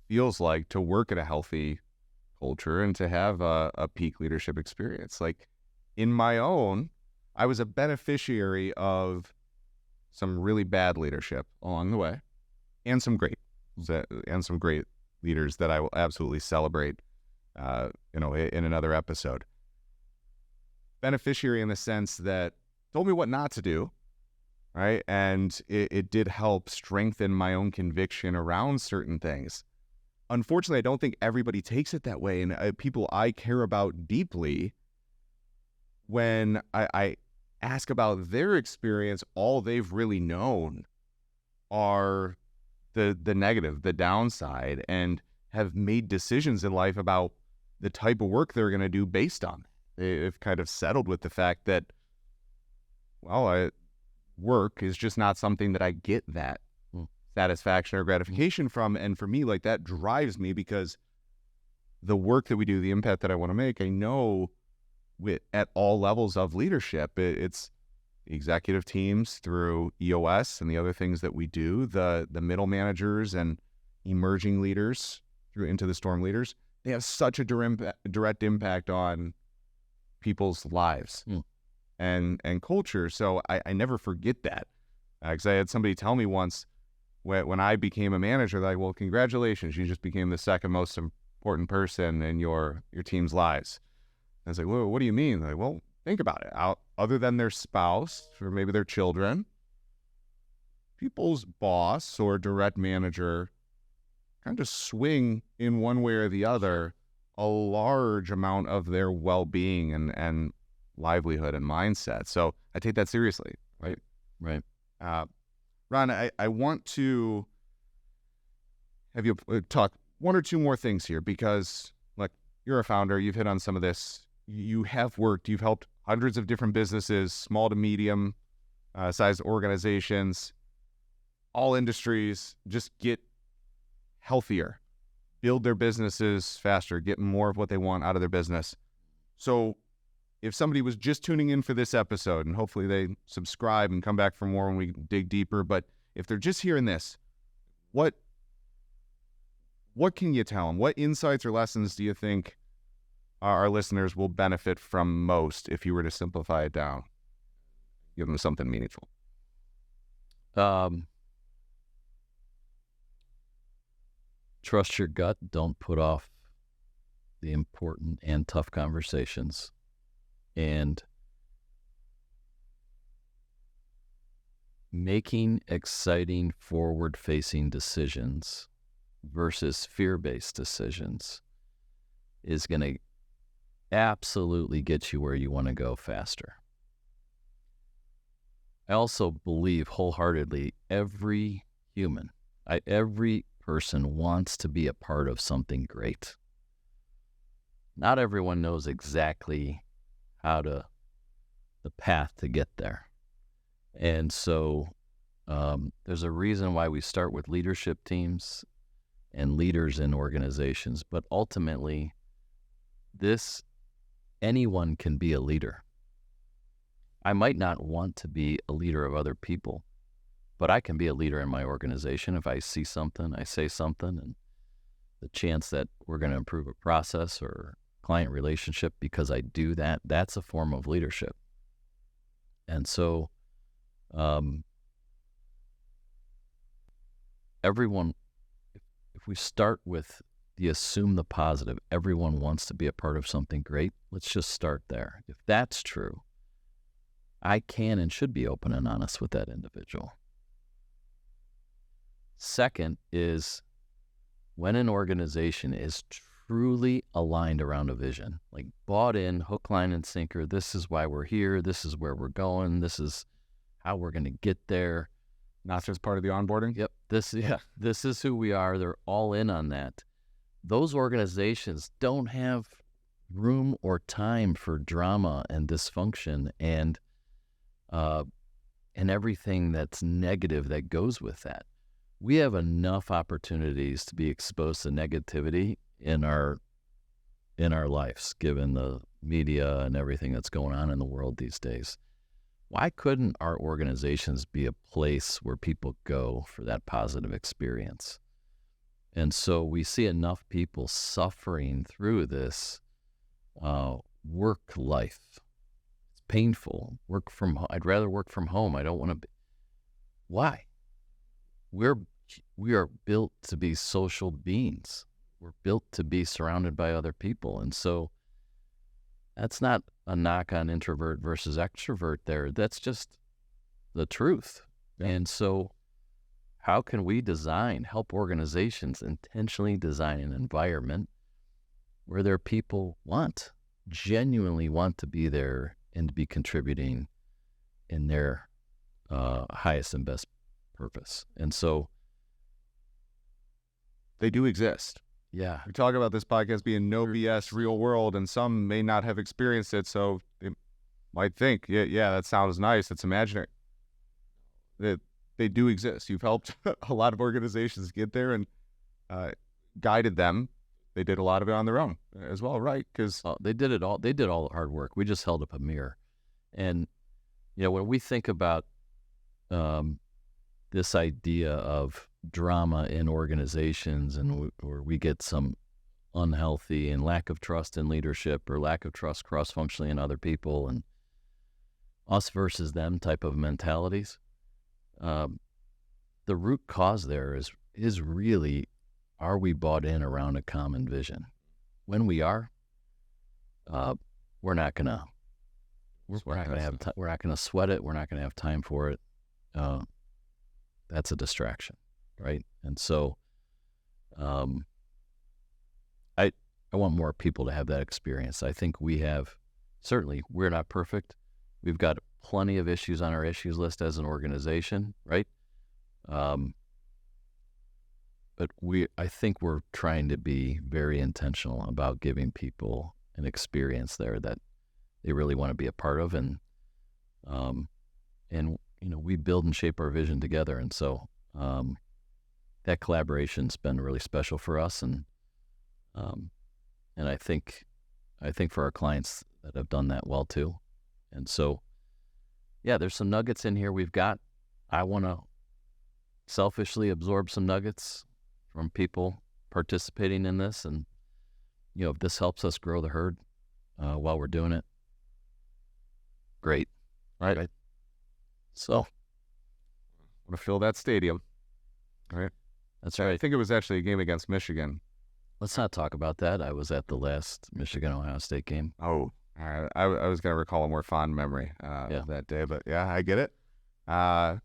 feels like to work at a healthy culture and to have a peak leadership experience. Like in my own, I was a beneficiary of some really bad leadership along the way, and some great leaders that I will absolutely celebrate, in another episode. Beneficiary in the sense that told me what not to do, right? And it did help strengthen my own conviction around certain things. Unfortunately, I don't think everybody takes it that way. And people I care about deeply, when I ask about their experience, all they've really known are the negative, the downside, and have made decisions in life about the type of work they're going to do based on. They've kind of settled with the fact that, work is just not something that I get that satisfaction or gratification from. And for me, like, that drives me, because the work that we do, the impact that I want to make, I know at all levels of leadership, it's the executive teams through EOS and the other things that we do, the middle managers and emerging leaders through into the storm leaders. They have such a direct impact on people's lives and culture. So I never forget that, because I had somebody tell me once, when I became a manager, like, well, congratulations, you just became the second most important person in your team's lives. I was like, well, what do you mean? Like, well, think about it. Other than their spouse or maybe their children, people's boss or direct manager kind of swing in one way or the other a large amount of their well-being and livelihood and mindset. So I take that seriously, right? Right. Ron, I want to have you talk one or two more things here, because like, you're a founder, you've hit on some of this. You have worked, you've helped hundreds of different businesses, small to medium sized organizations, all industries, just get healthier, build their businesses faster, get more of what they want out of their business. So if somebody was just tuning in for this episode, and hopefully they subscribe and come back for more when we dig deeper, but if they're just hearing this, what can you tell them? What insights or lessons do you think our listeners will benefit from most if you were to simplify it down, give them something meaningful? Trust your gut. Don't put off the important and tough conversations. And making exciting, forward-facing decisions versus fear-based decisions is going to absolutely get you where you want to go faster. I also believe wholeheartedly every person wants to be a part of something great. Not everyone knows exactly the path to get there. And so there's a reason why we start with leadership teams and leaders in organizations, but ultimately anyone can be a leader. I might not want to be a leader of other people, but I can be a leader in my organization. If I see something, I say something, and the chance that we're going to improve a process or client relationship because I do that, that's a form of leadership. And so everyone, if we start with assume the positive, everyone wants to be a part of something great, let's just start there. If that's true, I can and should be open and honest with that individual. Second is when an organization is truly aligned around a vision, like bought in, hook, line, and sinker. This is why we're here. This is where we're going. This is how we're going to get there. Not just part of the onboarding? Yep. This is who we are. They're all in on that. Those organizations don't have room or time for drama and dysfunction and everything that's negative that goes with that. We have enough opportunities to be exposed to negativity in our lives, given the media and everything that's going on in the world these days. Why couldn't our organizations be a place where people go for that positive experience? And so we see enough people suffering through this work life. It's painful. I'd rather work from home. I don't want to be. Why? We are built to be social beings. We're built to be surrounded by other people. And so that's not a knock on introvert versus extrovert there. That's just the truth. Yeah. And so how can we help organizations intentionally design an environment where their people genuinely want to be there and to be contributing in their highest and best purpose? And so they do exist. Yeah. We talk about this podcast being no BS real world, and some may not have experienced it, so they might think, yeah, that sounds nice. It's imaginary. They do exist. You've helped a lot of organizations get there and guided them. They did a lot of it on their own as well, right? Because they did it all. They did all the hard work. We just held up a mirror. And when we think about this idea of drama in organizations and where we get some unhealthy and lack of trust in leadership or lack of trust cross-functionally in other people and us versus them type of mentalities, the root cause there is really, are we bought in around a common vision? When we are, we're not gonna sweat it. We're not gonna have time for it. That's a distraction, right? And so, I want more people to have that experience. I think certainly we're not perfect. We've got plenty of issues on our issues list as an organization, right? But I think we're trying to be very intentional about giving people an experience there that they really want to be a part of, and we build and shape our vision together, and so that collaboration's been really special for us, and I think for our clients that have done that well too, and so yeah, there's some nuggets in here. I want to selfishly absorb some nuggets from people participating in this, and if this helps us grow the herd while we're doing it, great, right? So, want to fill that stadium, right? That's right. I think it was actually a game against Michigan. Let's not talk about that. I was at the last Michigan-Ohio State game. Oh, all right. I was going to recall a more fond memory of that day, but yeah, I get it. Yeah,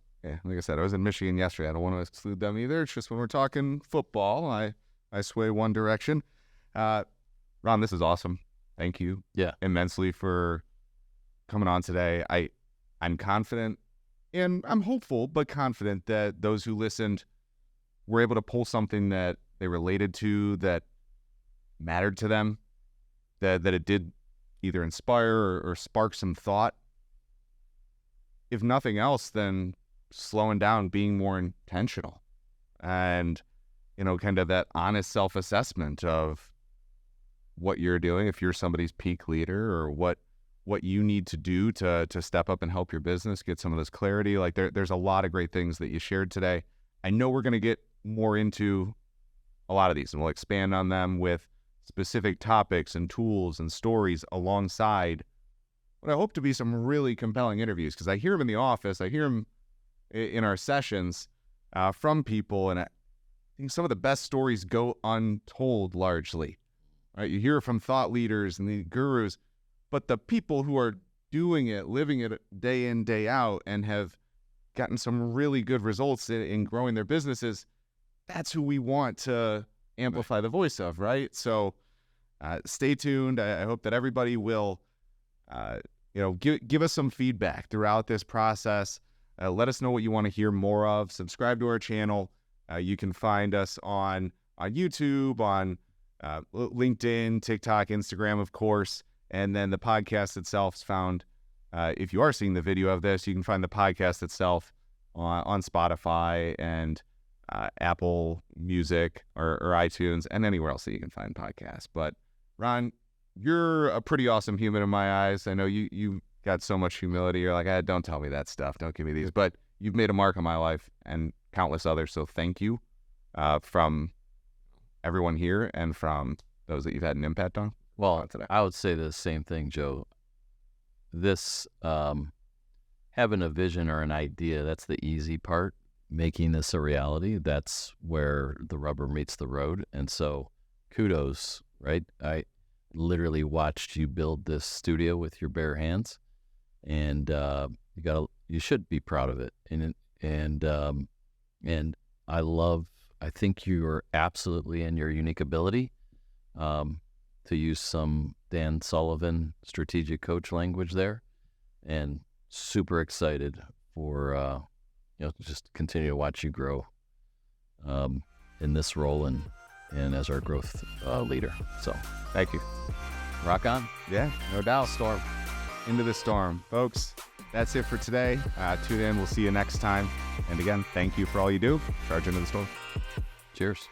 like I said, I was in Michigan yesterday. I don't want to exclude them either. It's just when we're talking football, I sway one direction. Ron, this is awesome. Thank you immensely for coming on today. I'm confident, and I'm hopeful, but confident that those who listened were able to pull something that they related to, that mattered to them, that it did either inspire or spark some thought. If nothing else, then slowing down, being more intentional, and kind of that honest self-assessment of what you're doing, if you're somebody's peak leader, or what you need to do to step up and help your business get some of this clarity. Like there's a lot of great things that you shared today. I know we're going to get more into a lot of these, and we'll expand on them with specific topics and tools and stories alongside what I hope to be some really compelling interviews, because I hear them in the office, I hear them in our sessions from people, and I think some of the best stories go untold largely. Right? You hear from thought leaders and the gurus, but the people who are doing it, living it day in, day out, and have gotten some really good results in growing their businesses, that's who we want to amplify the voice of, right? So stay tuned. I hope that everybody will give us some feedback throughout this process. Let us know what you want to hear more of. Subscribe to our channel. You can find us on YouTube, on LinkedIn, TikTok, Instagram, of course. And then the podcast itself is found, if you are seeing the video of this, you can find the podcast itself on Spotify and Apple Music or iTunes, and anywhere else that you can find podcasts. But Ron, you're a pretty awesome human in my eyes. I know you got so much humility. You're like, don't tell me that stuff. Don't give me these. But you've made a mark on my life and countless others. So thank you from everyone here and from those that you've had an impact on. Well, I would say the same thing, Joe. This having a vision or an idea, that's the easy part. Making this a reality, that's where the rubber meets the road. And so kudos, right? I literally watched you build this studio with your bare hands, and you should be proud of it. And I think you are absolutely in your unique ability to use some Dan Sullivan strategic coach language there, and super excited for just continue to watch you grow in this role and as our growth leader. So thank you. Rock on. Yeah, no doubt. Storm. Into the storm. Folks, that's it for today. Tune in. We'll see you next time. And again, thank you for all you do. Charge into the storm. Cheers.